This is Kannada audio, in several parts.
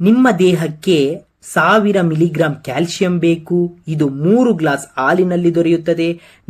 ನಿಮ್ಮ ದೇಹಕ್ಕೆ 1000 ಮಿಲಿಗ್ರಾಂ ಕ್ಯಾಲ್ಸಿಯಂ ಬೇಕು. ಇದು 3 ಗ್ಲಾಸ್ ಹಾಲಿನಲ್ಲಿ ದೊರೆಯುತ್ತದೆ.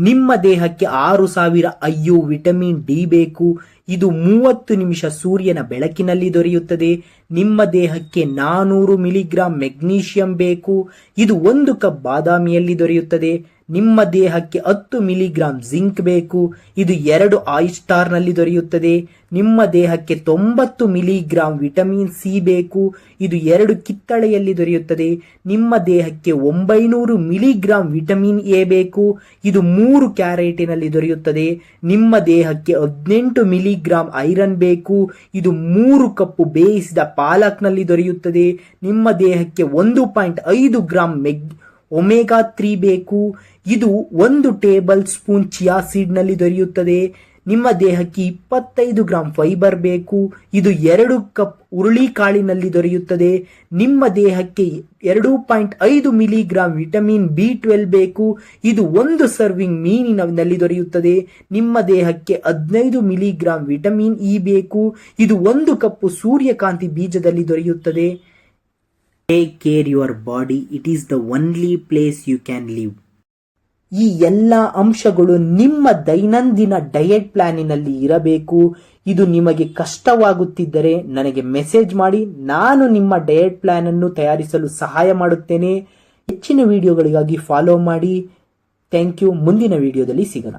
ನಿಮ್ಮ ದೇಹಕ್ಕೆ 6000 IU ವಿಟಮಿನ್ ಡಿ ಬೇಕು. ಇದು 30 ನಿಮಿಷ ಸೂರ್ಯನ ಬೆಳಕಿನಲ್ಲಿ ದೊರೆಯುತ್ತದೆ. ನಿಮ್ಮ ದೇಹಕ್ಕೆ 400 ಮಿಲಿಗ್ರಾಂ ಮೆಗ್ನೀಷಿಯಂ ಬೇಕು. ಇದು 1 ಕಪ್ ಬಾದಾಮಿಯಲ್ಲಿ ದೊರೆಯುತ್ತದೆ. ನಿಮ್ಮ ದೇಹಕ್ಕೆ 10 ಮಿಲಿಗ್ರಾಂ ಜಿಂಕ್ ಬೇಕು. ಇದು 2 ಆಯಿಸ್ಟಾರ್ ನಲ್ಲಿ ದೊರೆಯುತ್ತದೆ. ನಿಮ್ಮ ದೇಹಕ್ಕೆ 90 ಮಿಲಿಗ್ರಾಂ ವಿಟಮಿನ್ ಸಿ ಬೇಕು. ಇದು 2 ಕಿತ್ತಳೆಯಲ್ಲಿ ದೊರೆಯುತ್ತದೆ. ನಿಮ್ಮ ದೇಹಕ್ಕೆ 900 ಮಿಲಿಗ್ರಾಂ ವಿಟಮಿನ್ ಎ ಬೇಕು. ಇದು 3 ಕ್ಯಾರೆಟಿನಲ್ಲಿ ದೊರೆಯುತ್ತದೆ. ನಿಮ್ಮ ದೇಹಕ್ಕೆ 18 ಮಿಲಿಗ್ರಾಂ ಐರನ್ ಬೇಕು. ಇದು 3 ಕಪ್ ಬೇಯಿಸಿದ ಪಾಲಕ್ನಲ್ಲಿ ದೊರೆಯುತ್ತದೆ. ನಿಮ್ಮ ದೇಹಕ್ಕೆ 1.5 ಗ್ರಾಂ ಒಮೆಗಾ 3 ಬೇಕು. ಇದು 1 ಟೇಬಲ್ ಸ್ಪೂನ್ ಚಿಯಾ ಸೀಡ್ ನಲ್ಲಿ ದೊರೆಯುತ್ತದೆ. ನಿಮ್ಮ ದೇಹಕ್ಕೆ 25 ಗ್ರಾಂ ಫೈಬರ್ ಬೇಕು. ಇದು 2 ಕಪ್ ಹುರುಳಿಕಾಳಿನಲ್ಲಿ ದೊರೆಯುತ್ತದೆ. ನಿಮ್ಮ ದೇಹಕ್ಕೆ 2.5 ಮಿಲಿಗ್ರಾಂ ವಿಟಮಿನ್ B12 ಬೇಕು. ಇದು 1 ಸರ್ವಿಂಗ್ ಮೀನಿನಲ್ಲಿ ದೊರೆಯುತ್ತದೆ. ನಿಮ್ಮ ದೇಹಕ್ಕೆ 15 ಮಿಲಿಗ್ರಾಂ ವಿಟಮಿನ್ ಇ ಬೇಕು. ಇದು 1 ಕಪ್ ಸೂರ್ಯಕಾಂತಿ ಬೀಜದಲ್ಲಿ ದೊರೆಯುತ್ತದೆ. Take care your body. It is the only place you can live. ಈ ಎಲ್ಲ ಅಂಶಗಳು ನಿಮ್ಮ ದೈನಂದಿನ ಡಯಟ್ ಪ್ಲಾನಿನಲ್ಲಿ ಇರಬೇಕು. ಇದು ನಿಮಗೆ ಕಷ್ಟವಾಗುತ್ತಿದ್ದರೆ ನನಗೆ ಮೆಸೇಜ್ ಮಾಡಿ. ನಾನು ನಿಮ್ಮ ಡಯಟ್ ಪ್ಲಾನ್ ಅನ್ನು ತಯಾರಿಸಲು ಸಹಾಯ ಮಾಡುತ್ತೇನೆ. ಹೆಚ್ಚಿನ ವಿಡಿಯೋಗಳಿಗಾಗಿ ಫಾಲೋ ಮಾಡಿ. Thank you. ಮುಂದಿನ ವಿಡಿಯೋದಲ್ಲಿ ಸಿಗೋಣ.